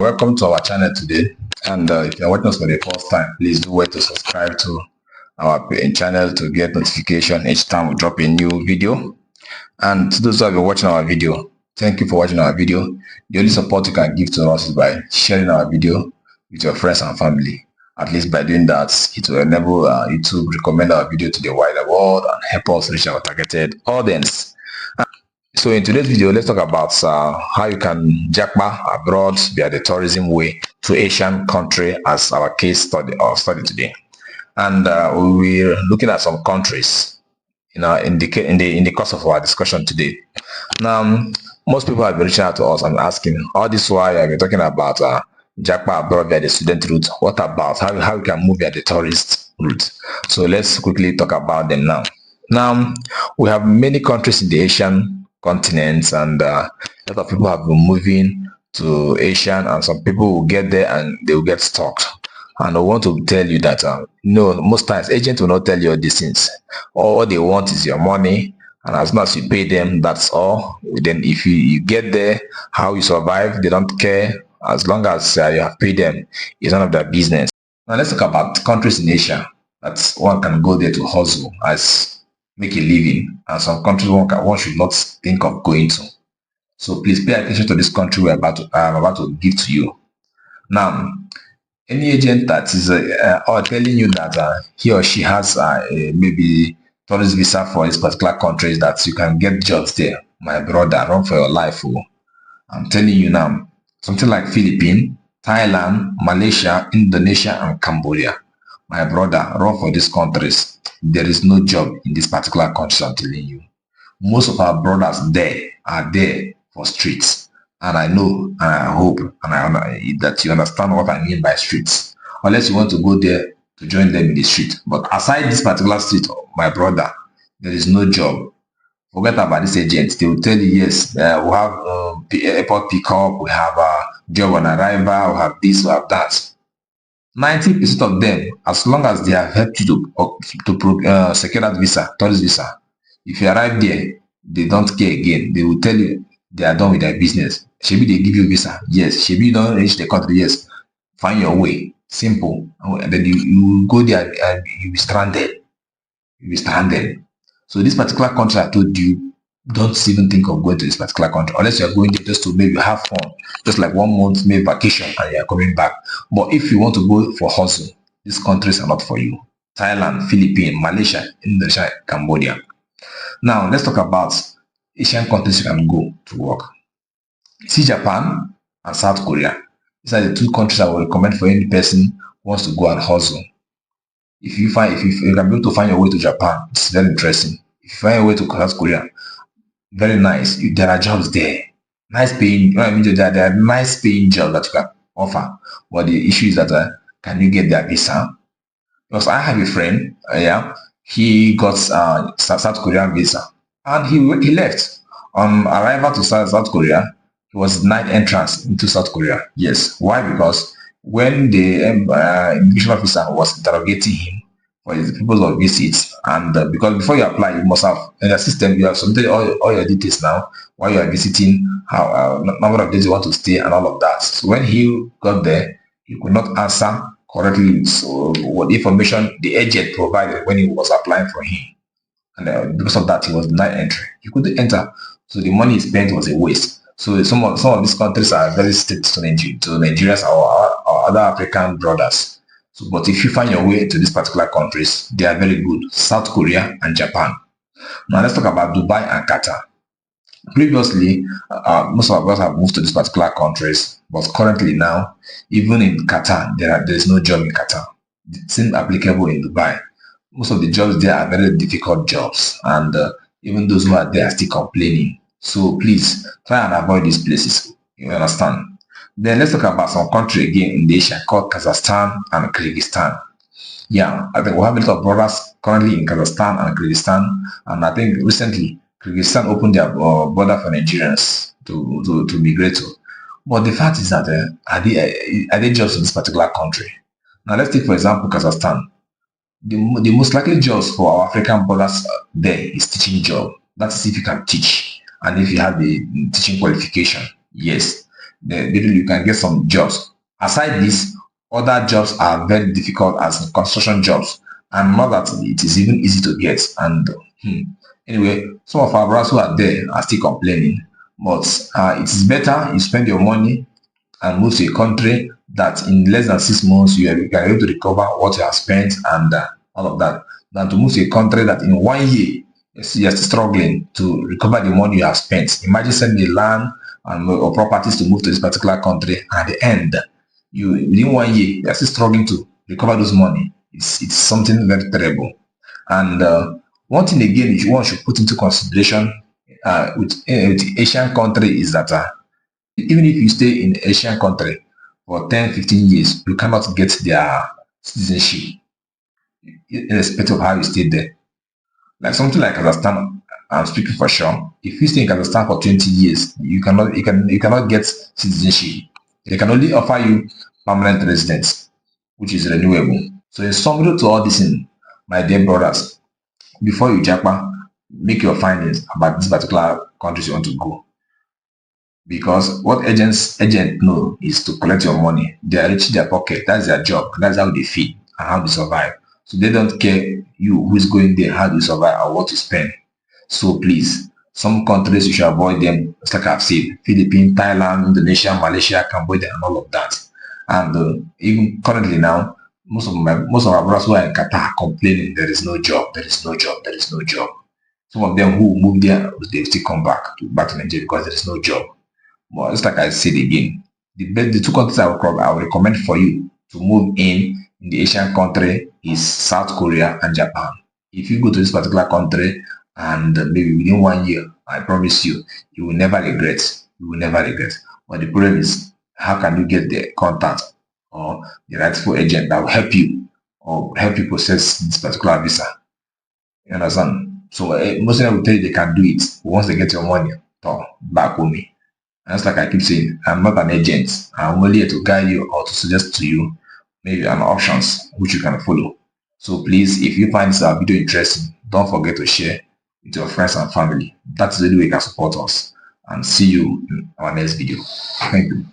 Welcome to our channel today. And if you're watching us for the first time, please do wait to subscribe to our channel to get notification each time we drop a new video. And to those who have been watching our video, thank you for watching our video. The only support you can give to us is by sharing our video with your friends and family. At least by doing that, it will enable you to recommend our video to the wider world and help us reach our targeted audience. So in today's video, let's talk about how you can jackpot abroad via the tourism way to Asian country as our case study today. And we're looking at some countries, in the course of our discussion today. Now, most people have been reaching out to us and asking, all this while I've been talking about jackpot abroad via the student route. What about how we can move via the tourist route? So let's quickly talk about them now. Now, we have many countries in the Asian continents, and a lot of people have been moving to Asian, and some people will get there and they will get stuck. And I want to tell you that no, most times agents will not tell you all these things. All they want is your money, and as long as you pay them, that's all. Then if you get there, how you survive, they don't care. As long as you have paid them, it's none of their business. Now let's talk about countries in Asia that one can go there to hustle as make a living, and some countries one should not think of going to. So please pay attention to this country I'm about to give to you. Now, any agent that is or telling you that he or she has maybe tourist visa for this particular country, that you can get jobs there, my brother, run for your life. Oh. I'm telling you now, something like Philippines, Thailand, Malaysia, Indonesia, and Cambodia. My brother, run for these countries. There is no job in this particular country, I'm telling you. Most of our brothers there are there for streets. And I know, and I hope, that you understand what I mean by streets. Unless you want to go there to join them in the street. But aside this particular street, my brother, there is no job. Forget about this agent. They will tell you, yes, we have airport pickup, we have job on arrival, we have this, we have that. 90% of them, as long as they have helped you to secure that visa, tourist visa, if you arrive there, they don't care again. They will tell you they are done with their business. Maybe they give you visa, yes. Maybe you don't reach the country, yes. Find your way, simple. And then you go there and you'll be stranded. You'll be stranded. So this particular country I told you, don't even think of going to this particular country unless you're going there just to maybe have fun, just like 1 month maybe vacation and you're coming back. But if you want to go for hustle, these countries are not for you. Thailand, Philippines, Malaysia, Indonesia, Cambodia. Now let's talk about Asian countries you can go to work. See Japan and South Korea. These are the two countries I would recommend for any person who wants to go and hustle. If you can be able to find your way to Japan, it's very interesting. If you find your way to South Korea, very nice. There are jobs there. Nice paying. There are nice paying jobs that you can offer. But the issue is that can you get their visa? Because I have a friend. He got South Korean visa, and he left. On arrival to South Korea, he was denied entrance into South Korea. Yes. Why? Because when the immigration officer was interrogating him for his purpose of visits, and because before you apply, you must have in the system, you have submitted all your details now while you are visiting, how number of days you want to stay, and all of that. So when he got there, he could not answer correctly. So what information the agent provided when he was applying for him, and because of that, he was denied entry. He couldn't enter, so the money he spent was a waste. So some of these countries are very strict to Nigerians or other African brothers. So, but if you find your way to these particular countries, they are very good. South Korea and Japan. Now let's talk about Dubai and Qatar. Previously, most of us have moved to these particular countries, but currently now, even in Qatar, there is no job in Qatar. It seems applicable in Dubai. Most of the jobs there are very difficult jobs, and even those who are there are still complaining. So please try and avoid these places. You understand? Then let's talk about some country again in Asia called Kazakhstan and Kyrgyzstan. Yeah, I think we have a lot of brothers currently in Kazakhstan and Kyrgyzstan, and I think recently Kyrgyzstan opened their border for Nigerians to migrate to. But the fact is that are they jobs in this particular country? Now let's take for example Kazakhstan. The most likely jobs for our African brothers there is teaching job. That's if you can teach and if you have the teaching qualification. Yes. then maybe you can get some jobs. Aside this, other jobs are very difficult as construction jobs, and not that it is even easy to get. And anyway, some of our brothers who are there are still complaining, but it is better you spend your money and move to a country that in less than 6 months you are able to recover what you have spent and all of that, than to move to a country that in 1 year you're still struggling to recover the money you have spent. Imagine sending a land or properties to move to this particular country, and at the end, you within 1 year you're still struggling to recover those money. It's something very terrible. And one thing again one should put into consideration with Asian country is that even if you stay in Asian country for 10, 15 years, you cannot get their citizenship, irrespective of how you stay there. Like something like Kazakhstan, I'm speaking for sure. If you stay in Kazakhstan for 20 years, you cannot get citizenship. They can only offer you permanent residence, which is renewable. So in summary to all this, my dear brothers, before you japa, make your findings about this particular countries you want to go. Because what agent know is to collect your money. They are reaching their pocket. That's their job. That's how they feed and how they survive. So they don't care you who is going there, how you survive or what you spend. So please, some countries you should avoid them. It's like I've said, Philippines, Thailand, Indonesia, Malaysia, Cambodia, and all of that. And even currently now, most of our brothers who are in Qatar are complaining there is no job, there is no job, there is no job. Some of them who moved there, they still come back to Nigeria because there is no job. But it's like I said again, the two countries I will recommend for you to move in the Asian country is South Korea and Japan. If you go to this particular country and maybe within 1 year, I promise you, you will never regret. You will never regret. But the problem is, how can you get the contact or the rightful agent that will help you or help you process this particular visa? You understand? So most of them will tell you they can do it once they get your money. Back home. And just like I keep saying, I'm not an agent. I'm only here to guide you or to suggest to you maybe an options which you can follow. So please, if you find this video interesting, don't forget to share with your friends and family. That's the only way you can support us. And see you in our next video. Thank you.